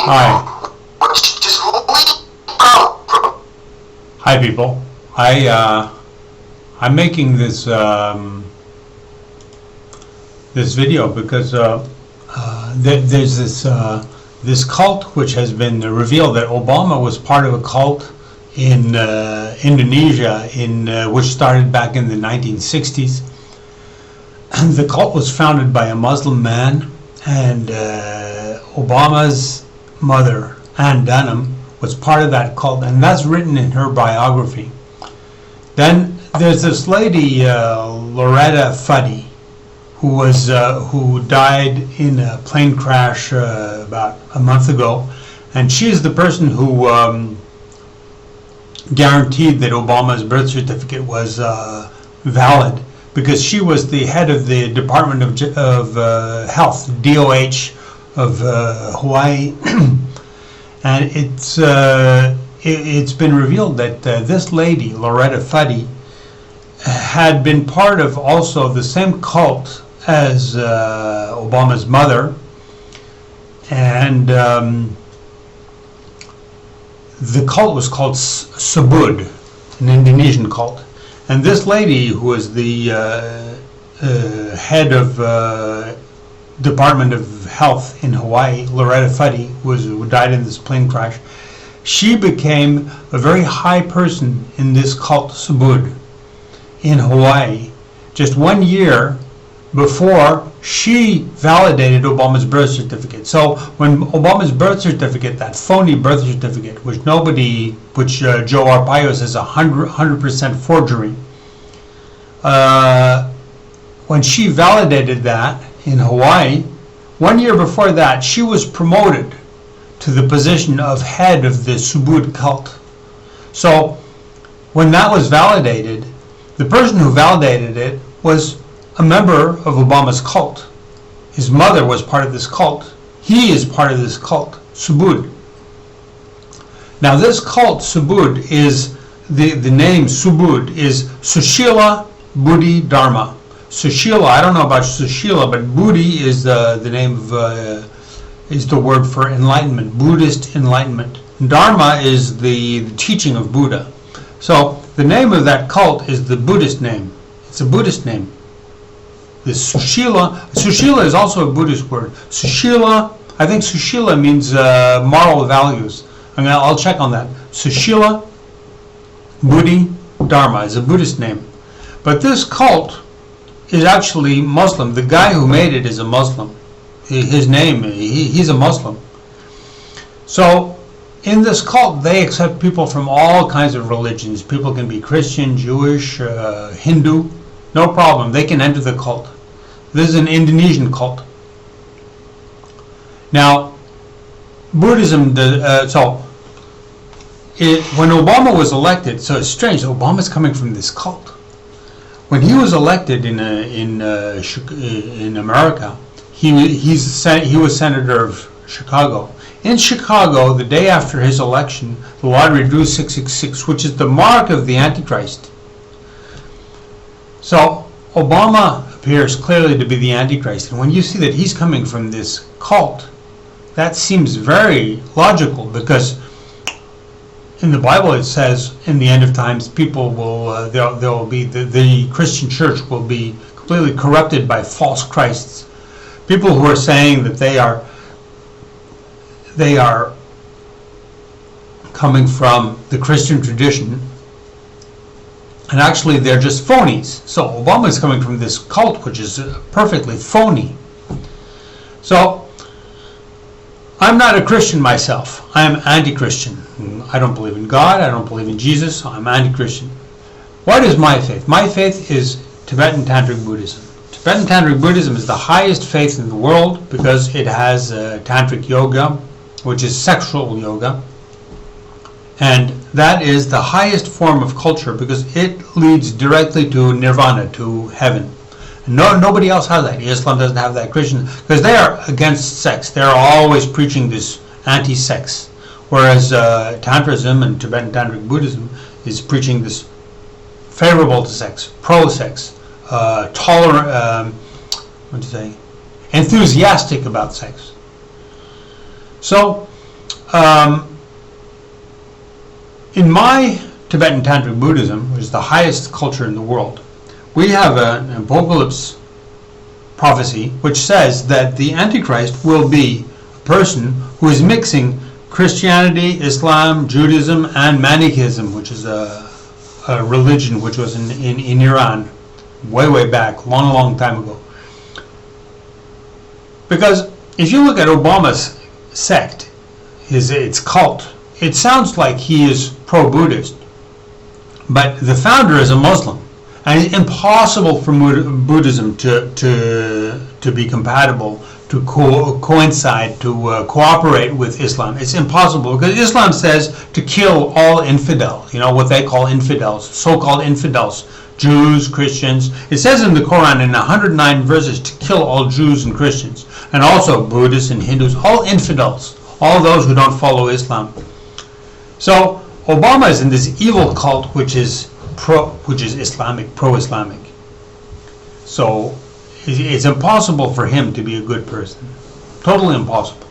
Hi. Hi, people. I'm making this this video because there's this cult which has been revealed that Obama was part of a cult in Indonesia, which started back in the 1960s. And the cult was founded by a Muslim man, and Obama's mother, Ann Dunham, was part of that cult, and that's written in her biography. Then there's this lady, Loretta Fuddy, who died in a plane crash about a month ago, and she's the person who guaranteed that Obama's birth certificate was valid, because she was the head of the Department of Health, DOH, of Hawaii. And it's been revealed that this lady, Loretta Fuddy, had been part of also the same cult as Obama's mother, and the cult was called Subud, an Indonesian cult. And this lady, who was the head of Department of Health in Hawaii, Loretta Fuddy, who died in this plane crash, she became a very high person in this cult, Subud, in Hawaii, just 1 year before she validated Obama's birth certificate. So when Obama's birth certificate, that phony birth certificate, which Joe Arpaio says 100% forgery, when she validated that in Hawaii, 1 year before that, she was promoted to the position of head of the Subud cult. So when that was validated, the person who validated it was a member of Obama's cult. His mother was part of this cult. He is part of this cult, Subud. Now this cult, Subud, is the name Subud is Sushila Buddhi Dharma. Sushila, I don't know about Sushila, but Buddhi is the name of is the word for enlightenment, Buddhist enlightenment. Dharma is the teaching of Buddha. So the name of that cult is the Buddhist name. It's a Buddhist name. This Sushila is also a Buddhist word. Sushila, I think Sushila means moral values. I'll check on that. Sushila Buddhi Dharma is a Buddhist name. But this cult is actually Muslim. The guy who made it is a Muslim. His name, he's a Muslim. So in this cult, they accept people from all kinds of religions. People can be Christian, Jewish, Hindu, no problem. They can enter the cult. This is an Indonesian cult. Now, Buddhism, when Obama was elected, so it's strange, Obama's coming from this cult. When he was elected in America, he was senator of Chicago. In Chicago, the day after his election, the lottery drew 666, which is the mark of the Antichrist. So Obama appears clearly to be the Antichrist, and when you see that he's coming from this cult, that seems very logical, because in the Bible it says in the end of times people will the Christian church will be completely corrupted by false Christs, people who are saying that they are coming from the Christian tradition, and actually they're just phonies. So Obama is coming from this cult which is perfectly phony. So I'm not a Christian myself. I am anti-Christian. I don't believe in God. I don't believe in Jesus. I'm anti-Christian. What is my faith? My faith is Tibetan Tantric Buddhism. Tibetan Tantric Buddhism is the highest faith in the world because it has Tantric Yoga, which is sexual yoga. And that is the highest form of culture because it leads directly to nirvana, to heaven. Nobody else has that. Islam doesn't have that. Christian, because they are against sex. They're always preaching this anti-sex. Whereas Tantrism and Tibetan Tantric Buddhism is preaching this favorable to sex, pro-sex, tolerant, enthusiastic about sex. So In my Tibetan Tantric Buddhism, which is the highest culture in the world, we have an apocalypse prophecy which says that the Antichrist will be a person who is mixing Christianity, Islam, Judaism, and Manichaeism, which is a religion which was in Iran way back, long time ago. Because if you look at Obama's sect, its cult, it sounds like he is pro-Buddhist, but the founder is a Muslim, and it's impossible for Buddhism to be compatible, to coincide, to cooperate with Islam. It's impossible, because Islam says to kill all infidels, what they call infidels, so-called infidels, Jews, Christians. It says in the Quran in 109 verses to kill all Jews and Christians, and also Buddhists and Hindus, all infidels, all those who don't follow Islam. So Obama is in this evil cult which is Islamic, pro-Islamic. So it's impossible for him to be a good person. Totally impossible.